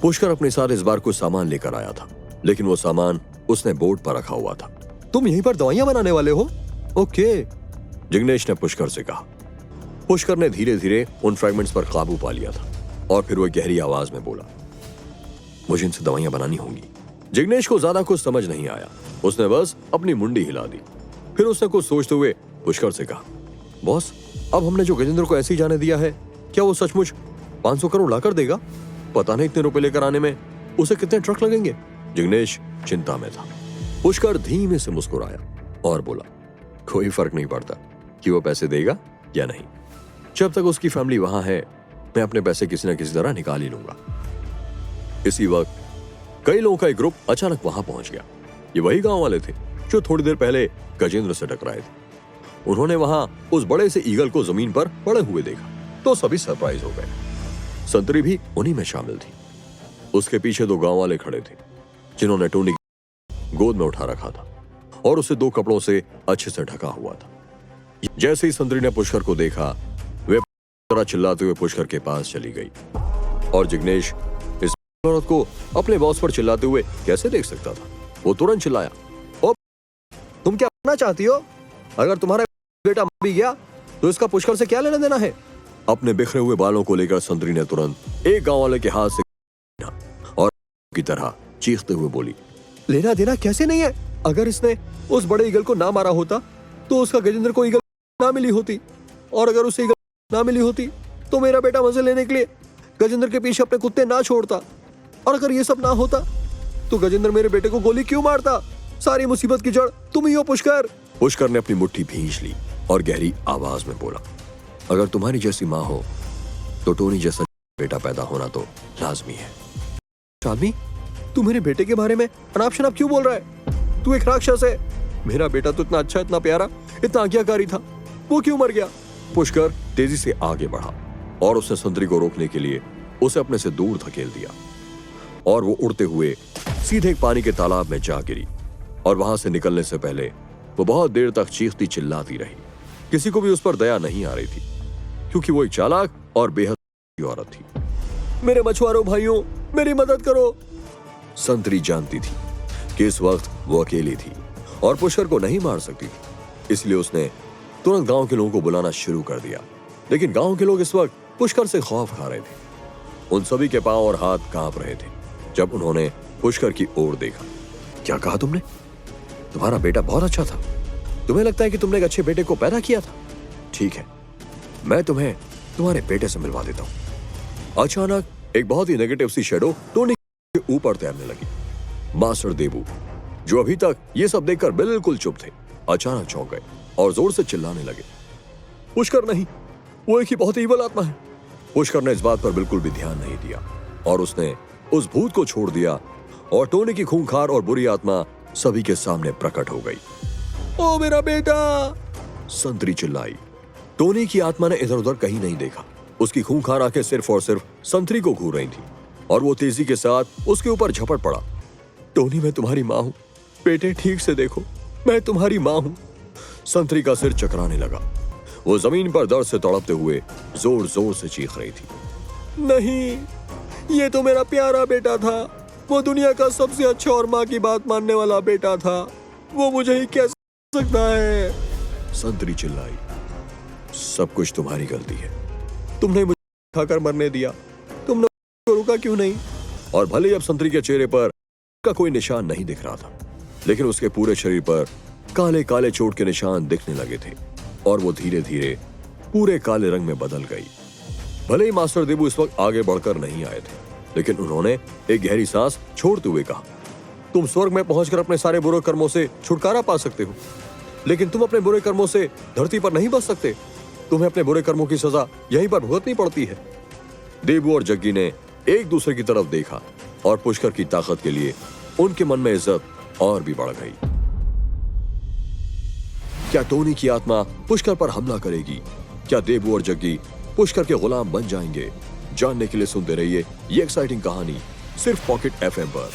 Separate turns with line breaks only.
पुष्कर अपने साथ इस बार कुछ सामान लेकर आया था, लेकिन वो सामान उसने बोर्ड पर रखा हुआ था। तुम यहीं पर दवाइयां बनाने वाले हो? ओके, जिग्नेश ने पुष्कर से कहा। पुष्कर ने धीरे धीरे उन फ्रैगमेंट्स पर काबू पा लिया था और फिर वो गहरी आवाज में बोला, मुझे इनसे दवाइयां बनानी होंगी। जिग्नेश को ज्यादा कुछ समझ नहीं आया, उसने बस अपनी मुंडी हिला दी। फिर उसने कुछ सोचते हुए पुष्कर से कहा, बॉस, अब हमने जो गजेंद्र को ऐसे ही जाने दिया है, क्या वो सचमुच 500 करोड़ लाकर देगा? पता नहीं इतने रुपए लेकर आने में उसे कितने ट्रक लगेंगे। जिग्नेश चिंता में था। पुष्कर धीमे से मुस्कुराया और बोला, कोई फर्क नहीं पड़ता कि वो पैसे देगा या नहीं। जब तक उसकी फैमिली वहां है, मैं अपने पैसे किसी न किसी तरह निकाल ही लूंगा। इसी वक्त कई लोगों का एक ग्रुप अचानक वहां पहुंच गया। ये वही गांव वाले थे जो थोड़ी देर पहले गजेंद्र से टकराए थे। उन्होंने वहां उस बड़े से ईगल को जमीन पर पड़े हुए देखा तो सभी सरप्राइज हो गए। संतरी भी उन्हीं में शामिल थी। उसके पीछे 2 गांव वाले खड़े थे जिन्होंने टोनी गोद में उठा रखा था और उसे 2 कपड़ों से अच्छे से ढका हुआ था। जैसे ही संतरी ने पुष्कर को देखा, वे तरह चिल्लाते हुए पुष्कर के पास चली गई और जिग्नेश इस औरत को अपने बॉस पर चिल्लाते हुए कैसे देख सकता था। वो तुरंत चिल्लाया, ओ, तुम क्या बनना चाहती हो? अगर तुम्हारा बेटा मर भी गया तो इसका पुष्कर से क्या लेना देना है? अपने बिखरे हुए बालों को लेकर संतरी ने तुरंत एक गांव वाले के हाथ से और की तरह चीखते हुए बोली, लेना देना कैसे नहीं है? अगर इसने उस बड़े ईगल को ना मारा होता तो उसका गजेंद्र को ईगल ना मिली होती, और अगर उसे ईगल ना मिली होती तो मेरा बेटा मजे लेने के लिए गजेंद्र के पीछे अपने कुत्ते ना छोड़ता, और अगर ये सब ना होता तो गजेंद्र मेरे बेटे को गोली क्यों मारता? सारी मुसीबत की जड़ तुम ही हो पुष्कर। पुष्कर ने अपनी मुट्ठी भींच ली और गहरी आवाज में बोला, अगर तुम्हारी जैसी माँ हो तो टोनी जैसा बेटा पैदा होना तो लाजमी है। शालमी, तू मेरे बेटे के बारे में अनाप शनाप क्यों बोल रहा है? तू एक राक्षस है। मेरा बेटा तो इतना अच्छा, इतना प्यारा, इतना आज्ञाकारी था, वो क्यों मर गया? पुष्कर तेजी से आगे बढ़ा और उसने संतरी को रोकने के लिए उसे अपने से दूर धकेल दिया और वो उड़ते हुए सीधे एक पानी के तालाब में जा गिरी। और वहां से निकलने से पहले वो बहुत देर तक चीखती चिल्लाती रही। किसी को भी उस पर दया नहीं आ रही थी क्योंकि वो एक चालाक और बेहद औरत थी। मेरे मछुआरों भाइयों, मेरी मदद करो। संतरी जानती थी कि इस वक्त वो अकेली थी और पुष्कर को नहीं मार सकती थी, इसलिए उसने तुरंत गांव के लोगों को बुलाना शुरू कर दिया। लेकिन गांव के लोग इस वक्त पुष्कर से खौफ खा रहे थे। उन सभी के पांव और हाथ कांप रहे थे जब उन्होंने पुष्कर की ओर देखा। क्या कहा तुमने? तुम्हारा बेटा बहुत अच्छा था। तुम्हें लगता है कि तुमने एक अच्छे बेटे को पैदा किया था? ठीक है, मैं तुम्हें तुम्हारे बेटे से मिलवा देता हूं। अचानक एक बहुत ही नेगेटिव सी शैडो टोनी के ऊपर तैरने लगी। मास्टर देबू, जो अभी तक ये सब देखकर बिल्कुल चुप थे, अचानक चौंक गए और जोर से चिल्लाने लगे, पुष्कर नहीं, वो एक ही बहुत ही ईवल आत्मा है। पुष्कर ने इस बात पर बिल्कुल भी ध्यान नहीं दिया और उसने उस भूत को छोड़ दिया और टोनी की खूंखार और बुरी आत्मा सभी के सामने प्रकट हो गई। ओ मेरा बेटा! संतरी चिल्लाई। टोनी की आत्मा ने इधर उधर कहीं नहीं देखा। उसकी खूंखार आंखें सिर्फ और सिर्फ संतरी को घूर रही थी और वो तेजी के साथ उसके ऊपर झपट पड़ा। टोनी, मैं तुम्हारी माँ हूं। बेटे, ठीक से देखो, मैं तुम्हारी माँ हूं। संतरी का सिर चकराने लगा। वो जमीन पर दर्द से तड़पते हुए जोर जोर से चीख रही थी, नहीं, ये तो मेरा प्यारा बेटा था। वो दुनिया का सबसे अच्छा और माँ की बात मानने वाला बेटा था। वो मुझे ही कैसे सकता है? संतरी चिल्लाई, सब कुछ तुम्हारी गलती है। तुमने मुझे खाकर मरने दिया, तुमने उसको रुका क्यों नहीं? और भले ही अब संतरी के चेहरे पर का कोई निशान नहीं दिख रहा था, लेकिन उसके पूरे शरीर पर काले काले चोट के निशान दिखने लगे थे और वो धीरे धीरे पूरे काले रंग में बदल गई। भले ही मास्टर देबू इस वक्त आगे बढ़कर नहीं आए थे, लेकिन उन्होंने एक गहरी सांस छोड़ते हुए कहा, तुम स्वर्ग में पहुंचकर अपने सारे बुरे कर्मों से छुटकारा पा सकते हो, लेकिन तुम अपने बुरे कर्मों से धरती पर नहीं बच सकते। तुम्हें अपने बुरे कर्मों की सजा यहीं पर भुगतनी पड़ती है। देबू और जग्गी ने एक दूसरे की तरफ देखा और पुष्कर की ताकत के लिए उनके मन में इज्जत और भी बढ़ गई। क्या टोनी की आत्मा पुष्कर पर हमला करेगी? क्या देबू और जग्गी पुष्कर के गुलाम बन जाएंगे? जानने के लिए सुनते रहिए ये एक्साइटिंग कहानी सिर्फ पॉकेट FM पर।